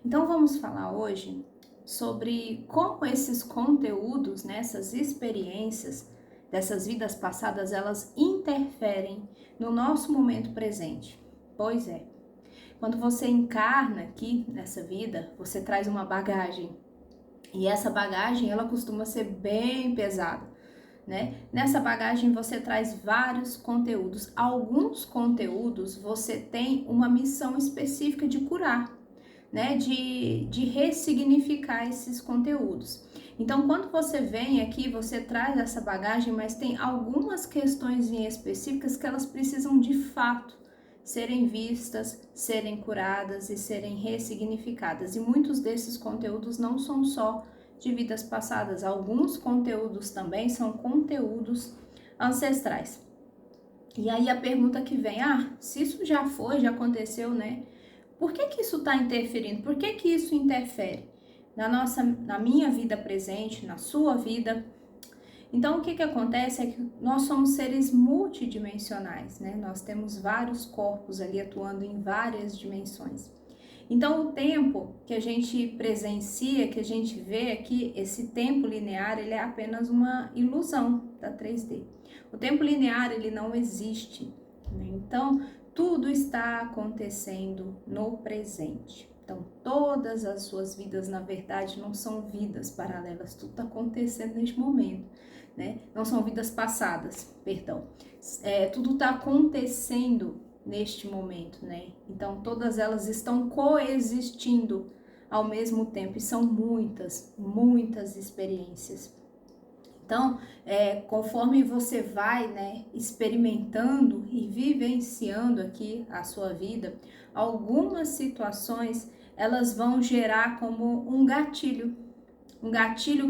Então vamos falar hoje sobre como esses conteúdos, né, essas experiências dessas vidas passadas, elas interferem no nosso momento presente. Pois é, quando você encarna aqui nessa vida, você traz uma bagagem e essa bagagem ela costuma ser bem pesada, né? Nessa bagagem você traz vários conteúdos. Alguns conteúdos você tem uma missão específica de curar, né, de ressignificar esses conteúdos. Então, quando você vem aqui, você traz essa bagagem, mas tem algumas questões em específicas que elas precisam de fato serem vistas, serem curadas e serem ressignificadas. E muitos desses conteúdos não são só de vidas passadas, alguns conteúdos também são conteúdos ancestrais. E aí a pergunta que vem, se isso já foi, já aconteceu, né? Por que isso está interferindo? Por que isso interfere na minha vida presente, na sua vida? Então, o que acontece é que nós somos seres multidimensionais, né? Nós temos vários corpos ali atuando em várias dimensões. Então, o tempo que a gente presencia, que a gente vê aqui, esse tempo linear, ele é apenas uma ilusão da 3D. O tempo linear, ele não existe, né? Então, tudo está acontecendo no presente. Então, todas as suas vidas, na verdade, não são vidas paralelas, tudo está acontecendo neste momento, né? Não são vidas passadas, perdão. Tudo está acontecendo neste momento, né? Então, todas elas estão coexistindo ao mesmo tempo e são muitas experiências. Então, conforme você vai, né, experimentando e vivenciando aqui a sua vida, algumas situações elas vão gerar como um gatilho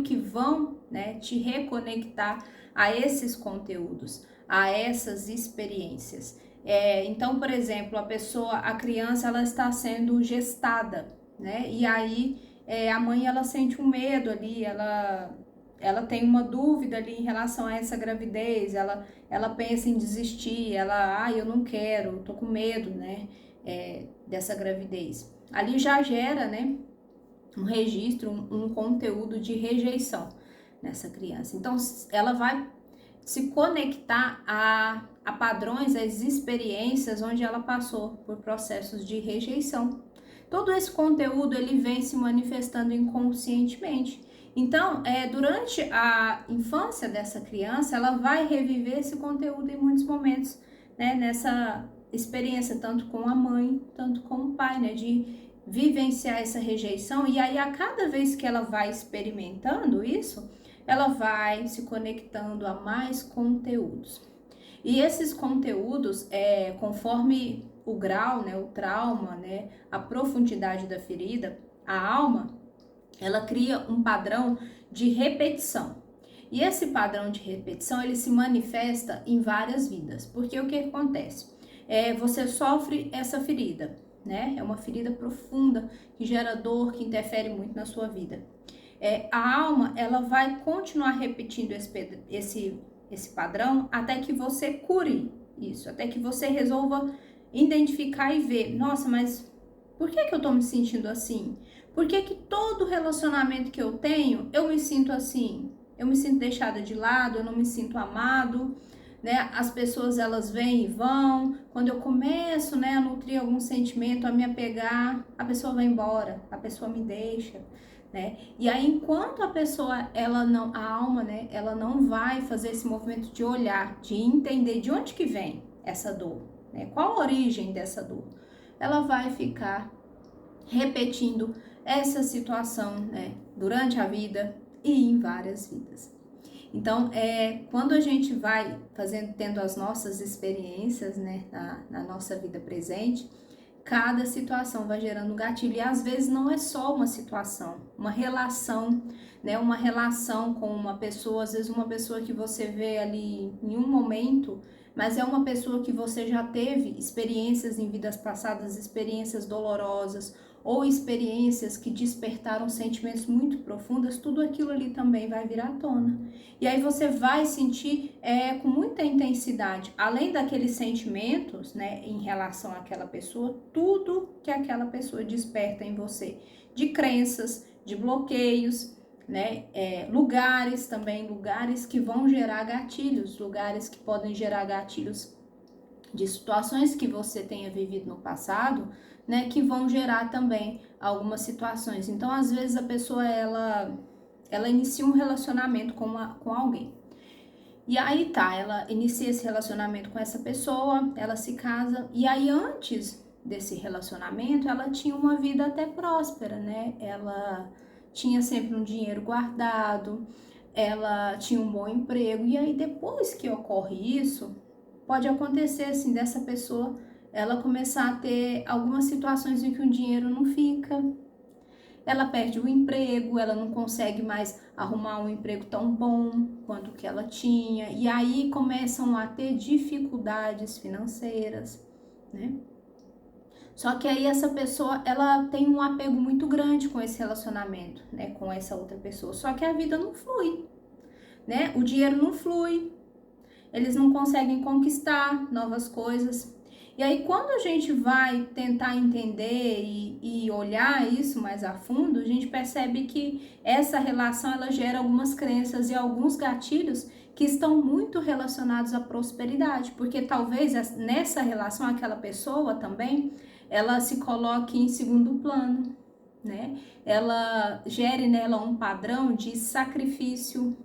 que vão, né, te reconectar a esses conteúdos, a essas experiências. Então, por exemplo, a criança, ela está sendo gestada, né? E aí a mãe ela sente um medo ali, ela tem uma dúvida ali em relação a essa gravidez, ela pensa em desistir, eu não quero, tô com medo, né, dessa gravidez. Ali já gera, né, um registro, um conteúdo de rejeição nessa criança. Então, ela vai se conectar a padrões, às experiências onde ela passou por processos de rejeição. Todo esse conteúdo, ele vem se manifestando inconscientemente. Então, durante a infância dessa criança, ela vai reviver esse conteúdo em muitos momentos, né, nessa experiência, tanto com a mãe, tanto com o pai, né, de vivenciar essa rejeição. E aí, a cada vez que ela vai experimentando isso, ela vai se conectando a mais conteúdos. E esses conteúdos, conforme o grau, né, o trauma, né, a profundidade da ferida, a alma, ela cria um padrão de repetição. E esse padrão de repetição, ele se manifesta em várias vidas. Porque o que acontece? Você sofre essa ferida, né? É uma ferida profunda que gera dor, que interfere muito na sua vida. A alma, ela vai continuar repetindo esse padrão até que você cure isso, até que você resolva identificar e ver, nossa, mas por que eu tô me sentindo assim? Por que todo relacionamento que eu tenho, eu me sinto assim? Eu me sinto deixada de lado, eu não me sinto amado, né? As pessoas, elas vêm e vão. Quando eu começo, né, a nutrir algum sentimento, a me apegar, a pessoa vai embora, a pessoa me deixa, né? E aí, enquanto a pessoa, a alma, né, ela não vai fazer esse movimento de olhar, de entender de onde que vem essa dor, né? Qual a origem dessa dor? Ela vai ficar repetindo essa situação, né, durante a vida e em várias vidas. Então, quando a gente vai tendo as nossas experiências, né, na nossa vida presente, cada situação vai gerando um gatilho. E às vezes não é só uma situação, uma relação, né, uma relação com uma pessoa, às vezes uma pessoa que você vê ali em um momento, mas é uma pessoa que você já teve experiências em vidas passadas, experiências dolorosas, ou experiências que despertaram sentimentos muito profundos, tudo aquilo ali também vai vir à tona. E aí você vai sentir com muita intensidade, além daqueles sentimentos, né, em relação àquela pessoa, tudo que aquela pessoa desperta em você, de crenças, de bloqueios, né, lugares também, lugares que vão gerar gatilhos, lugares que podem gerar gatilhos de situações que você tenha vivido no passado, né, que vão gerar também algumas situações. Então, às vezes a pessoa ela inicia um relacionamento com alguém. E aí tá, ela inicia esse relacionamento com essa pessoa, ela se casa, e aí antes desse relacionamento, ela tinha uma vida até próspera, né? Ela tinha sempre um dinheiro guardado, ela tinha um bom emprego, e aí depois que ocorre isso, pode acontecer assim, dessa pessoa, ela começar a ter algumas situações em que o dinheiro não fica, ela perde o emprego, ela não consegue mais arrumar um emprego tão bom quanto que ela tinha, e aí começam a ter dificuldades financeiras, né? Só que aí essa pessoa, ela tem um apego muito grande com esse relacionamento, né, com essa outra pessoa. Só que a vida não flui, né? O dinheiro não flui, eles não conseguem conquistar novas coisas. E aí, quando a gente vai tentar entender e olhar isso mais a fundo, a gente percebe que essa relação ela gera algumas crenças e alguns gatilhos que estão muito relacionados à prosperidade, porque talvez nessa relação aquela pessoa também ela se coloque em segundo plano, né? Ela gere nela um padrão de sacrifício,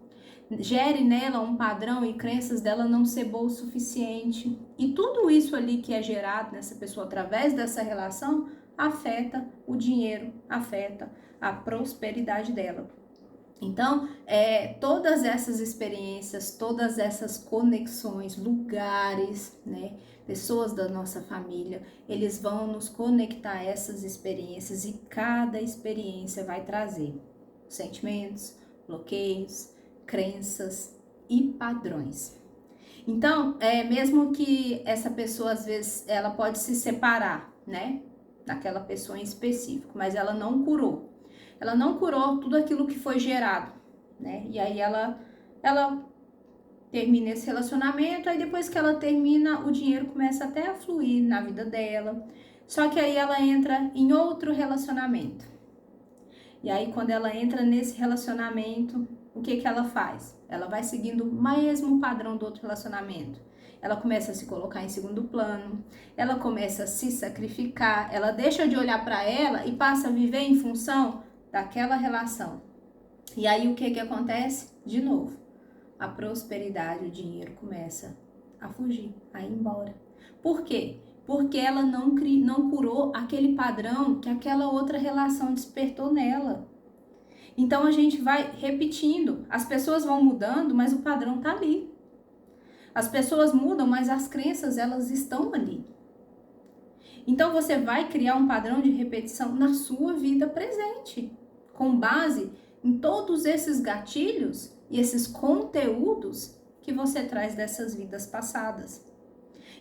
gere nela um padrão e crenças dela não ser boa o suficiente. E tudo isso ali que é gerado nessa pessoa através dessa relação afeta o dinheiro, afeta a prosperidade dela. Então, todas essas experiências, todas essas conexões, lugares, né, pessoas da nossa família, eles vão nos conectar a essas experiências e cada experiência vai trazer sentimentos, bloqueios, crenças e padrões. Então, mesmo que essa pessoa, às vezes, ela pode se separar, né, daquela pessoa em específico, mas ela não curou. Ela não curou tudo aquilo que foi gerado, né, e aí ela termina esse relacionamento, aí depois que ela termina, o dinheiro começa até a fluir na vida dela, só que aí ela entra em outro relacionamento. E aí, quando ela entra nesse relacionamento, o que ela faz? Ela vai seguindo o mesmo padrão do outro relacionamento. Ela começa a se colocar em segundo plano, ela começa a se sacrificar, ela deixa de olhar para ela e passa a viver em função daquela relação. E aí, o que acontece? De novo, a prosperidade, o dinheiro começa a fugir, a ir embora. Por quê? Porque ela não curou aquele padrão que aquela outra relação despertou nela. Então a gente vai repetindo, as pessoas vão mudando, mas o padrão tá ali. As pessoas mudam, mas as crenças elas estão ali. Então você vai criar um padrão de repetição na sua vida presente, com base em todos esses gatilhos e esses conteúdos que você traz dessas vidas passadas.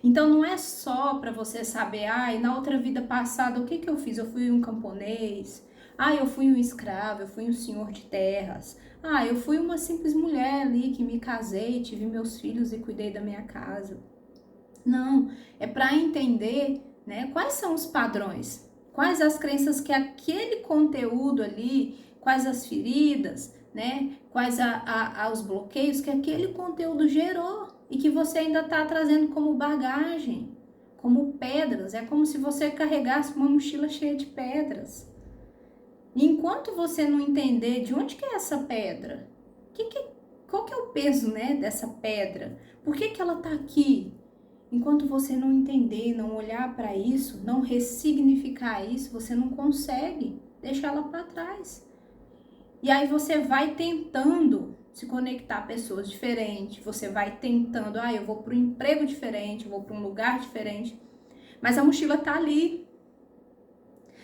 Então não é só para você saber, na outra vida passada, o que eu fiz? Eu fui um camponês, eu fui um escravo, eu fui um senhor de terras, eu fui uma simples mulher ali que me casei, tive meus filhos e cuidei da minha casa. Não, é para entender, né, quais são os padrões, quais as crenças que aquele conteúdo ali, quais as feridas, né, quais os bloqueios que aquele conteúdo gerou e que você ainda está trazendo como bagagem, como pedras. É como se você carregasse uma mochila cheia de pedras. E enquanto você não entender de onde que é essa pedra, qual que é o peso, né, dessa pedra? Por que ela está aqui? Enquanto você não entender, não olhar para isso, não ressignificar isso, você não consegue deixar ela para trás. E aí você vai tentando se conectar a pessoas diferentes, você vai tentando, eu vou para um emprego diferente, eu vou para um lugar diferente, mas a mochila tá ali.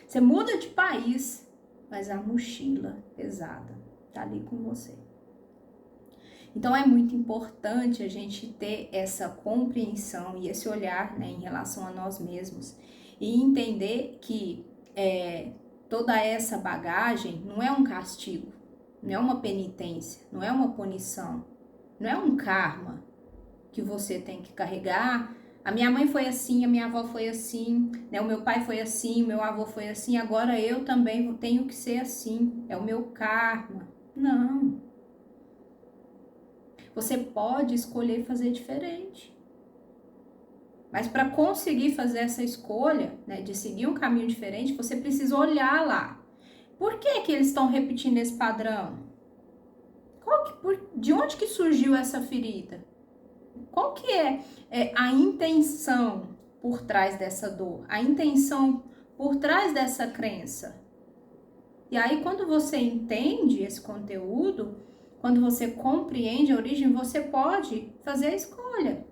Você muda de país, mas a mochila pesada tá ali com você. Então é muito importante a gente ter essa compreensão e esse olhar, né, em relação a nós mesmos e entender que toda essa bagagem não é um castigo, não é uma penitência, não é uma punição, não é um karma que você tem que carregar. A minha mãe foi assim, a minha avó foi assim, né? O meu pai foi assim, o meu avô foi assim, agora eu também tenho que ser assim, é o meu karma. Não. Você pode escolher fazer diferente. Mas para conseguir fazer essa escolha, né, de seguir um caminho diferente, você precisa olhar lá. Por que que eles estão repetindo esse padrão? De onde que surgiu essa ferida? Qual que é a intenção por trás dessa dor? A intenção por trás dessa crença? E aí, quando você entende esse conteúdo, quando você compreende a origem, você pode fazer a escolha.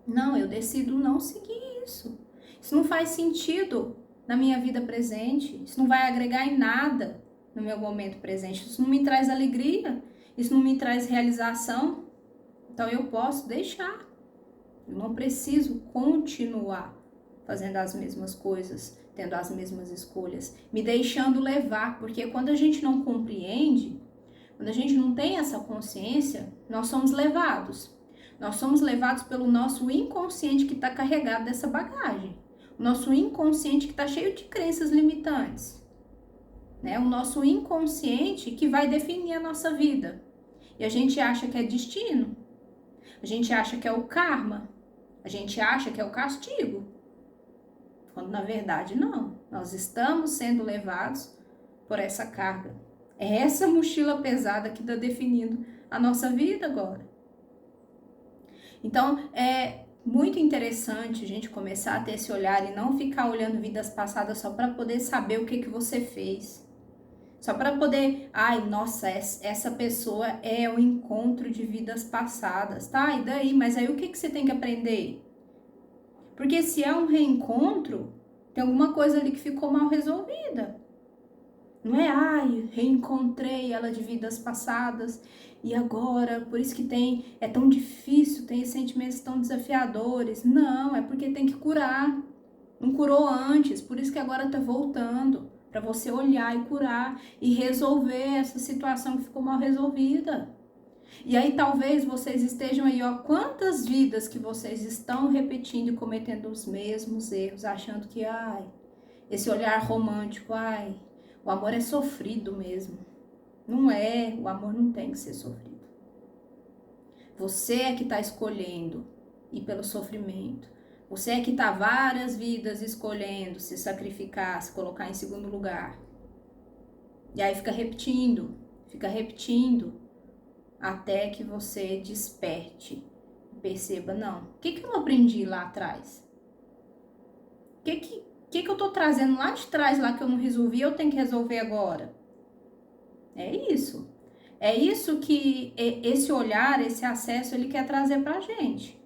Não, eu decido não seguir isso. Isso não faz sentido na minha vida presente. Isso não vai agregar em nada no meu momento presente. Isso não me traz alegria. Isso não me traz realização. Então eu posso deixar. Eu não preciso continuar fazendo as mesmas coisas, tendo as mesmas escolhas, me deixando levar, porque quando a gente não compreende, quando a gente não tem essa consciência, nós somos levados. Nós somos levados pelo nosso inconsciente que está carregado dessa bagagem. O nosso inconsciente que está cheio de crenças limitantes. Né? O nosso inconsciente que vai definir a nossa vida. E a gente acha que é destino. A gente acha que é o karma. A gente acha que é o castigo. Quando na verdade não. Nós estamos sendo levados por essa carga. É essa mochila pesada que está definindo a nossa vida agora. Então, é muito interessante a gente começar a ter esse olhar e não ficar olhando vidas passadas só para poder saber o que você fez. Só para poder, ai, nossa, essa pessoa é o encontro de vidas passadas, tá? E daí? Mas aí o que você tem que aprender? Porque se é um reencontro, tem alguma coisa ali que ficou mal resolvida. Não é, ai, reencontrei ela de vidas passadas e agora, por isso que é tão difícil, tem sentimentos tão desafiadores. Não, é porque tem que curar. Não curou antes, por isso que agora tá voltando. Para você olhar e curar e resolver essa situação que ficou mal resolvida. E aí talvez vocês estejam aí, ó, quantas vidas que vocês estão repetindo e cometendo os mesmos erros, achando que, ai, esse olhar romântico, ai, o amor é sofrido mesmo. Não é, o amor não tem que ser sofrido. Você é que está escolhendo ir pelo sofrimento. Você é que está várias vidas escolhendo se sacrificar, se colocar em segundo lugar. E aí fica repetindo, até que você desperte e perceba, não, o que eu não aprendi lá atrás? O que eu tô trazendo lá de trás, lá que eu não resolvi, eu tenho que resolver agora? É isso. É isso que esse olhar, esse acesso, ele quer trazer pra gente,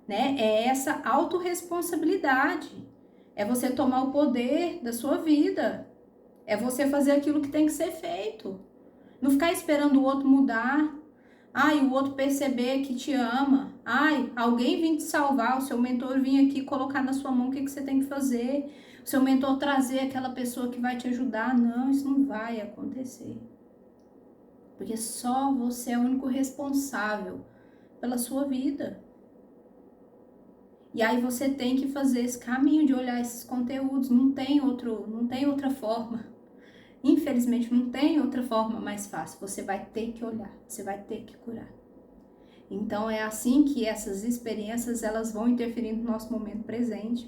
né? É essa autorresponsabilidade. É você tomar o poder da sua vida. É você fazer aquilo que tem que ser feito. Não ficar esperando o outro mudar. Ai, o outro perceber que te ama. Ai, alguém vir te salvar, o seu mentor vir aqui colocar na sua mão o que você tem que fazer. O seu mentor trazer aquela pessoa que vai te ajudar. Não, isso não vai acontecer. Porque só você é o único responsável pela sua vida. E aí você tem que fazer esse caminho de olhar esses conteúdos. Não tem outra forma. Infelizmente, não tem outra forma mais fácil. Você vai ter que olhar, você vai ter que curar. Então, é assim que essas experiências, elas vão interferindo no nosso momento presente.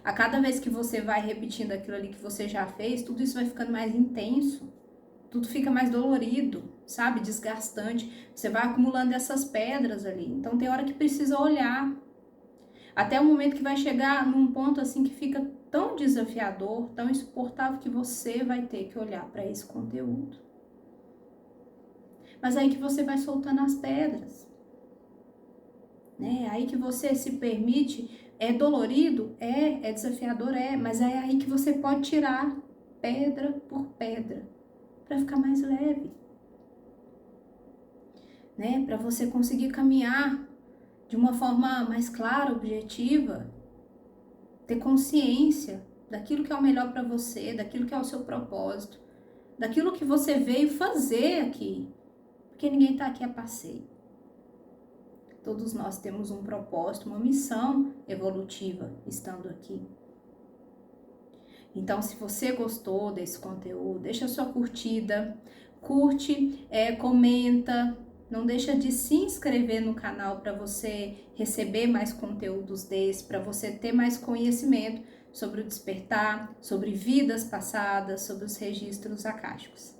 A cada vez que você vai repetindo aquilo ali que você já fez, tudo isso vai ficando mais intenso. Tudo fica mais dolorido, sabe? Desgastante. Você vai acumulando essas pedras ali. Então, tem hora que precisa olhar. Até o momento que vai chegar num ponto assim que fica tão desafiador, tão insuportável, que você vai ter que olhar para esse conteúdo. Mas aí que você vai soltando as pedras, né? Aí que você se permite, é dolorido, é desafiador, mas é aí que você pode tirar pedra por pedra para ficar mais leve, né? Para você conseguir caminhar de uma forma mais clara, objetiva, ter consciência daquilo que é o melhor para você, daquilo que é o seu propósito, daquilo que você veio fazer aqui, porque ninguém está aqui a passeio. Todos nós temos um propósito, uma missão evolutiva estando aqui. Então, se você gostou desse conteúdo, deixa a sua curtida, curte, comenta, não deixa de se inscrever no canal para você receber mais conteúdos desses, para você ter mais conhecimento sobre o despertar, sobre vidas passadas, sobre os registros acásticos.